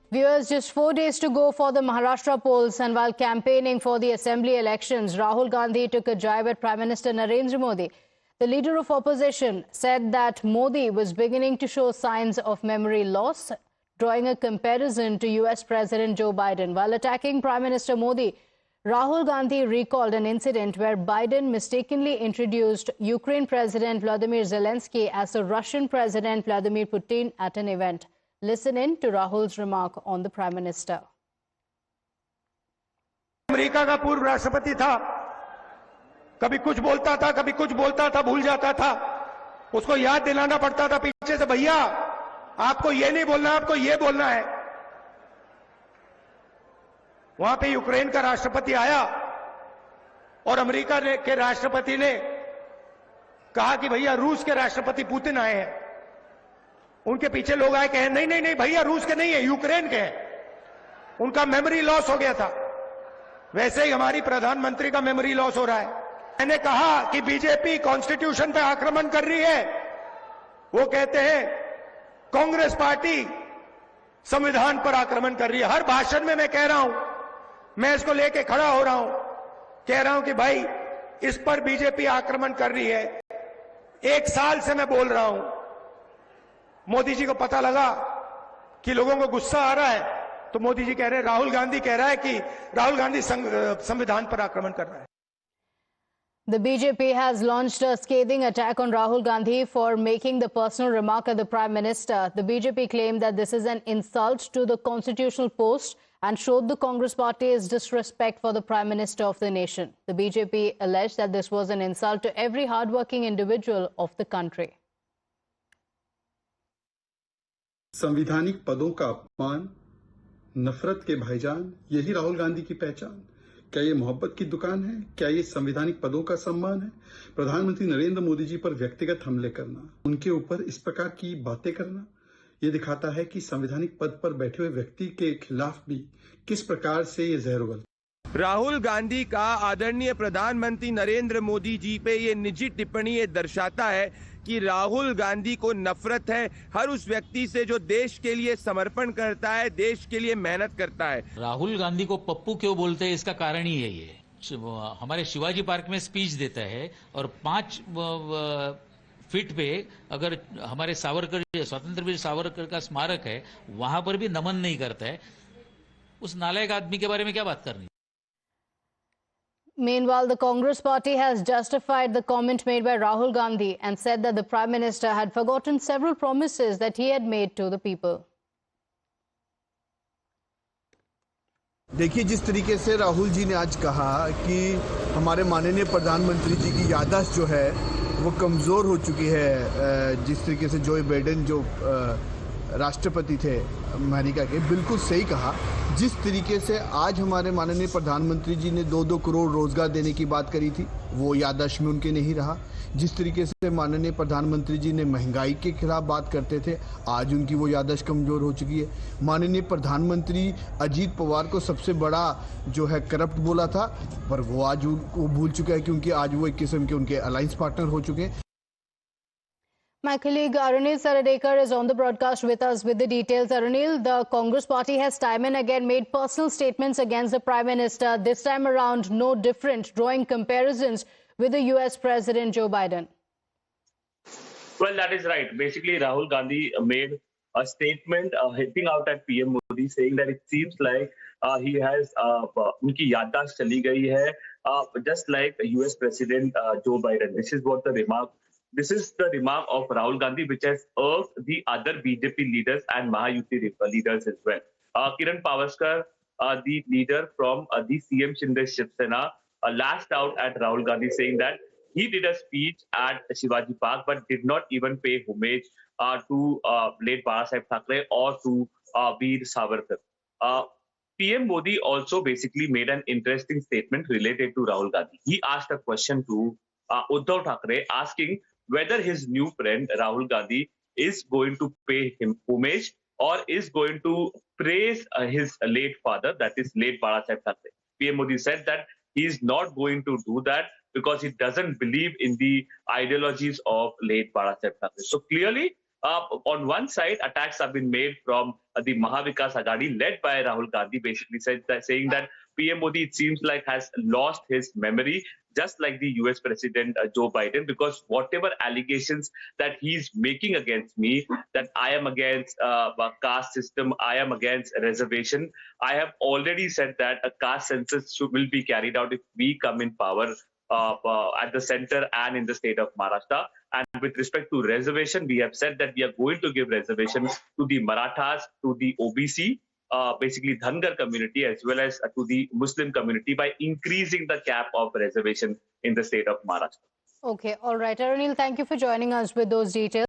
Viewers, just 4 days to go for the Maharashtra polls, and while campaigning for the assembly elections, Rahul Gandhi took a jibe at Prime Minister Narendra Modi. The leader of opposition said that Modi was beginning to show signs of memory loss, drawing a comparison to US President Joe Biden. While attacking Prime Minister Modi, Rahul Gandhi recalled an incident where Biden mistakenly introduced Ukraine President Vladimir Zelensky as the Russian President Vladimir Putin at an event. Listen in to Rahul's remark on the Prime Minister. America का पूर्व राष्ट्रपति था, कभी कुछ बोलता था, कभी कुछ बोलता था, भूल जाता था। उसको याद दिलाना पड़ता था पीछे से, भैया आपको ये नहीं बोलना, आपको ये बोलना है। वहां पे यूक्रेन का राष्ट्रपति आया और अमेरिका के राष्ट्रपति ने कहा कि भैया रूस के राष्ट्रपति पुतिन आए हैं। उनके पीछे लोग आए, कहे नहीं नहीं नहीं भैया रूस के नहीं है, यूक्रेन के हैं। उनका मेमोरी लॉस हो गया था। वैसे ही हमारी प्रधानमंत्री का मेमोरी लॉस हो रहा है। मैंने कहा कि बीजेपी कॉन्स्टिट्यूशन पे आक्रमण कर रही है। वो कहते हैं कांग्रेस पार्टी संविधान पर आक्रमण कर रही है। हर भाषण में मैं कह रहा हूं, मैं इसको लेके खड़ा हो रहा हूं, कह रहा हूं कि भाई इस पर बीजेपी आक्रमण कर रही है। 1 साल से मैं बोल रहा हूं, मोदी जी को पता लगा कि लोगों को गुस्सा आ रहा है, तो मोदी जी कह रहे हैं, राहुल गांधी कह रहा है कि राहुल गांधी संविधान पर आक्रमण कर रहा है। The BJP has launched a scathing attack on Rahul Gandhi for making the personal remark at the Prime Minister. The BJP claimed that this is an insult to the constitutional post and showed the Congress party's disrespect for the Prime Minister of the nation. The BJP alleged that this was an insult to every hardworking individual of the country. संवैधानिक पदों का अपमान, नफरत के भाईजान, यही राहुल गांधी की पहचान। क्या ये मोहब्बत की दुकान है? क्या ये संवैधानिक पदों का सम्मान है? प्रधानमंत्री नरेंद्र मोदी जी पर व्यक्तिगत हमले करना, उनके ऊपर इस प्रकार की बातें करना, ये दिखाता है कि संवैधानिक पद पर बैठे हुए व्यक्ति के खिलाफ भी किस प्रकार से ये जहर उगलता। राहुल गांधी का आदरणीय प्रधानमंत्री नरेंद्र मोदी जी पे ये निजी टिप्पणी ये दर्शाता है कि राहुल गांधी को नफरत है हर उस व्यक्ति से जो देश के लिए समर्पण करता है, देश के लिए मेहनत करता है। राहुल गांधी को पप्पू क्यों बोलते हैं, इसका कारण ही है ये। हमारे शिवाजी पार्क में स्पीच देता है और 5 फीट पे अगर हमारे सावरकर, स्वतंत्रवीर सावरकर का स्मारक है, वहां पर भी नमन नहीं करता है। उस नालायक आदमी के बारे में क्या बात करनी। Meanwhile, the Congress party has justified the comment made by Rahul Gandhi and said that the Prime Minister had forgotten several promises that he had made to the people. देखिए, जिस तरीके से राहुल जी ने आज कहा कि हमारे माननीय प्रधानमंत्री जी की याददाश्त जो है वो कमज़ोर हो चुकी है, जिस तरीके से जो बाइडेन जो राष्ट्रपति थे अमेरिका के, बिल्कुल सही कहा। जिस तरीके से आज हमारे माननीय प्रधानमंत्री जी ने 2-2 करोड़ रोजगार देने की बात करी थी, वो याददाश्त में उनके नहीं रहा। जिस तरीके से माननीय प्रधानमंत्री जी ने महंगाई के खिलाफ बात करते थे, आज उनकी वो याददाश्त कमज़ोर हो चुकी है। माननीय प्रधानमंत्री अजीत पवार को सबसे बड़ा जो है करप्ट बोला था, पर वो आज वो भूल चुका है क्योंकि आज वो एक किस्म के उनके अलायंस पार्टनर हो चुके हैं। My colleague Arunil Saradekar is on the broadcast with us with the details. Arunil, the Congress party has time and again made personal statements against the Prime Minister. This time around, no different, drawing comparisons with the US President Joe Biden. Well, that is right. Basically, Rahul Gandhi made a statement hitting out at PM Modi, saying that it seems like he has unki yaaddaasht chali gayi hai, just like US President Joe Biden. This is the remark of Rahul Gandhi, which has irked the other BJP leaders and Mahayuti leaders as well. Kiran Pavaskar, the leader from the CM Shinde Shiv Sena, lashed out at Rahul Gandhi, saying that he did a speech at Shivaji Park but did not even pay homage to late Babasaheb Thackeray or to Veer Savarkar. PM Modi also basically made an interesting statement related to Rahul Gandhi. He asked a question to Uddhav Thackeray, asking whether his new friend Rahul Gandhi is going to pay him homage or is going to praise his late father, that is late Babasaheb Thackeray. PM Modi said that he is not going to do that because he doesn't believe in the ideologies of late Babasaheb Thackeray. So clearly, On one side, attacks have been made from the Mahavikas Aghadi, led by Rahul Gandhi, basically saying that PM Modi, it seems like, has lost his memory, just like the US President Joe Biden, because whatever allegations that he's making against me, that I am against caste system, I am against reservation, I have already said that a caste census will be carried out if we come in power at the center and in the state of Maharashtra. And with respect to reservation, we have said that we are going to give reservations to the Marathas, to the OBC, basically Dhangar community, as well as to the Muslim community by increasing the cap of reservation in the state of Maharashtra. Okay, all right. Aranil, thank you for joining us with those details.